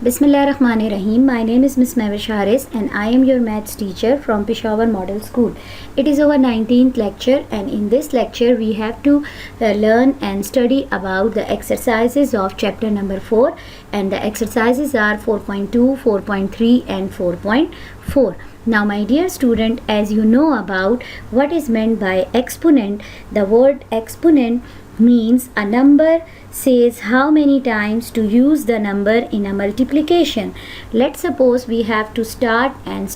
Bismillahirrahmanirrahim. My name is Miss Mavish Haris and I am your maths teacher from Peshawar Model School. It is our 19th lecture, and in this lecture we have to learn and study about the exercises of chapter number 4, and the exercises are 4.2, 4.3 and 4.4. Now my dear student, as you know about what is meant by exponent, the word exponent means a number says how many times to use the number in a multiplication. Let's suppose we have to start and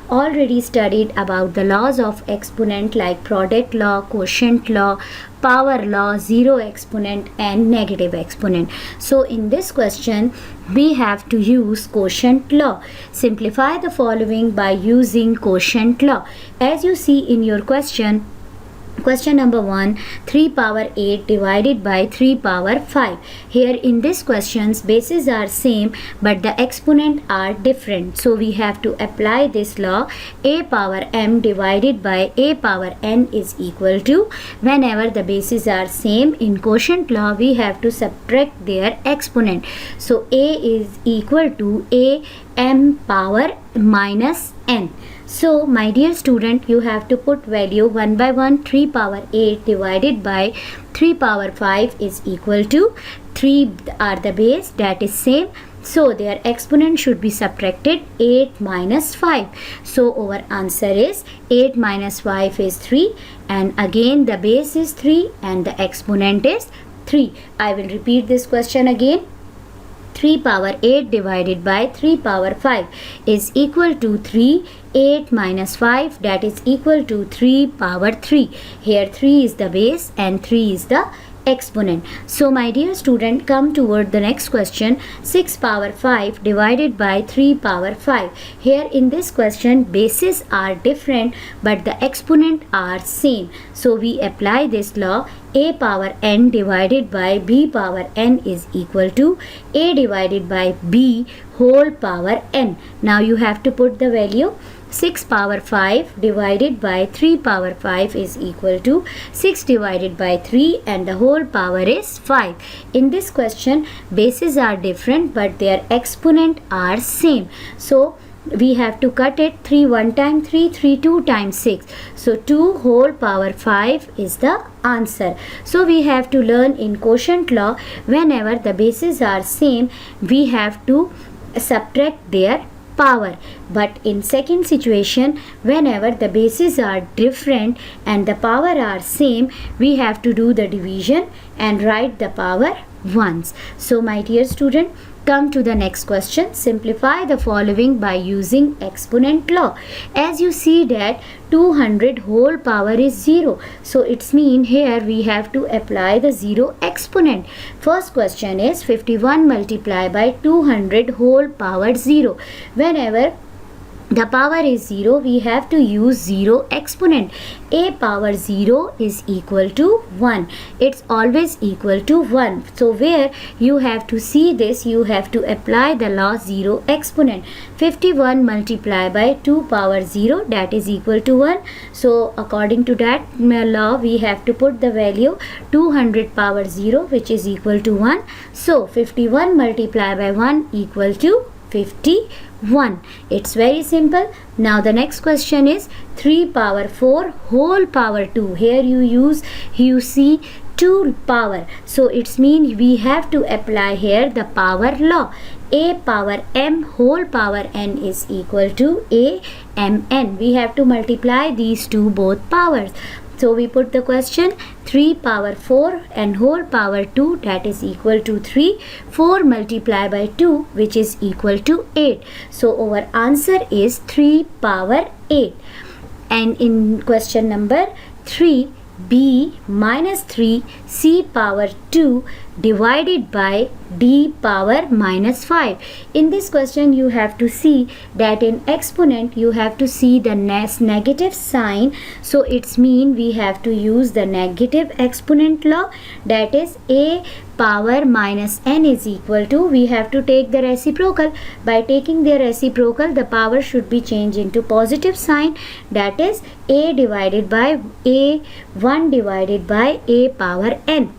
already studied about the laws of exponent like product law, quotient law, power law, zero exponent and negative exponent. So in this question we have to use quotient law. Simplify the following by using quotient law. As you see in your question number 1, 3 power 8 divided by 3 power 5. Here in this questions bases are same but the exponent are different. So we have to apply this law. A power m divided by a power n is equal to, whenever the bases are same in quotient law we have to subtract their exponent. So a is equal to a m power minus n. So my dear student, you have to put value 1 by 1. 3 power 8 divided by 3 power 5 is equal to, 3 are the base, that is same. So their exponent should be subtracted, 8 minus 5. So our answer is 8 minus 5 is 3, and again the base is 3 and the exponent is 3. I will repeat this question again. 3 power 8 divided by 3 power 5 is equal to 3. 8 minus 5, that is equal to 3 power 3. Here 3 is the base and 3 is the exponent. So my dear student, come toward the next question. 6 power 5 divided by 3 power 5. Here in this question bases are different but the exponent are same. So we apply this law. A power n divided by b power n is equal to a divided by b whole power n. Now you have to put the value. 6 power 5 divided by 3 power 5 is equal to 6 divided by 3 and the whole power is 5. In this question bases are different but their exponent are same. So we have to cut it. 3 1 time 3, 3 2 times 6. So 2 whole power 5 is the answer. So we have to learn in quotient law, whenever the bases are same we have to subtract their power. But in second situation, whenever the bases are different and the power are same, we have to do the division and write the power once. So my dear student, come to the next question. Simplify the following by using exponent law. As you see that 200 whole power is 0. So it's mean here we have to apply the 0 exponent. First question is 51 multiplied by 200 whole power 0. Whenever the power is 0 we have to use 0 exponent. A power 0 is equal to 1. It's always equal to 1. So where you have to see this, you have to apply the law 0 exponent. 51 multiplied by 2 power 0, that is equal to 1. So according to that law we have to put the value 200 power 0 which is equal to 1. So 51 multiplied by 1 equal to 51. It's very simple. Now the next question is 3 power 4 whole power 2. Here you see 2 power. So it's mean we have to apply here the power law. A power m whole power n is equal to a m n. We have to multiply these two both powers. So we put the question 3 power 4 and whole power 2, that is equal to 3. 4 multiplied by 2 which is equal to 8. So our answer is 3 power 8. And in question number 3, b minus 3 c power 2 divided by d power minus 5. In this question you have to see that in exponent you have to see the negative sign. So it's mean we have to use the negative exponent law, that is a power minus n is equal to, we have to take the reciprocal. By taking the reciprocal the power should be changed into positive sign, that is a divided by a 1 divided by a power n.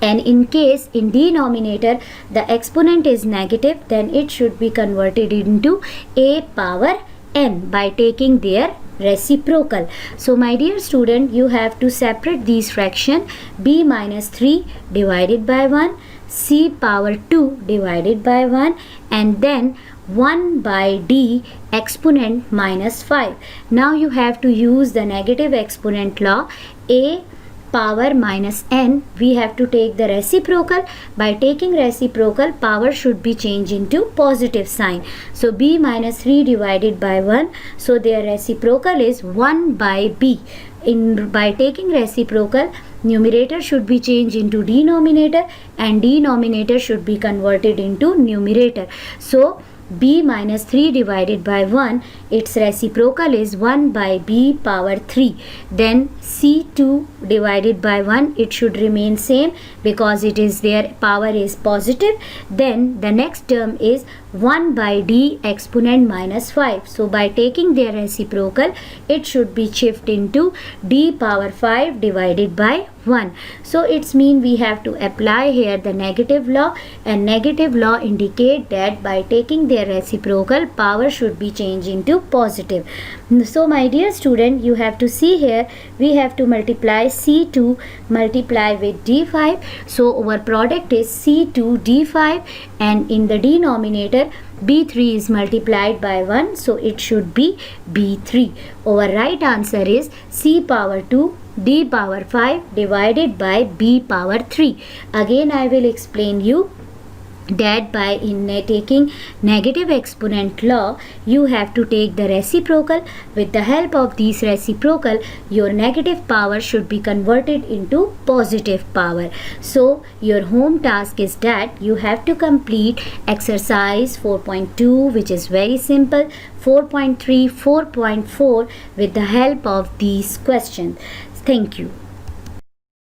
and in case in denominator the exponent is negative, then it should be converted into a power n by taking their reciprocal. So my dear student, you have to separate these fraction: b minus 3 divided by 1, c power 2 divided by 1, and then 1 by d exponent minus 5. Now you have to use the negative exponent law. A power minus n, we have to take the reciprocal. By taking reciprocal, power should be changed into positive sign. So b minus 3 divided by 1, so their reciprocal is 1 by b. By taking reciprocal, numerator should be changed into denominator and denominator should be converted into numerator. So b minus 3 divided by 1, its reciprocal is 1 by b power 3. Then c2 divided by 1, it should remain same because it is their power is positive. Then the next term is 1 by d exponent minus 5. So by taking their reciprocal, it should be shifted into d power 5 divided by 1. So it's mean we have to apply here the negative law, and negative law indicate that by taking their reciprocal, power should be changed into positive. So my dear student, you have to see here, we have to multiply c2 multiply with d5. So our product is c2 d5, and in the denominator b3 is multiplied by 1, so it should be b3. Our right answer is c power 2 d power 5 divided by b power 3. Again I will explain you that by taking negative exponent law, you have to take the reciprocal. With the help of these reciprocal, your negative power should be converted into positive power. So your home task is that you have to complete exercise 4.2, which is very simple, 4.3, 4.4 with the help of these questions. Thank you.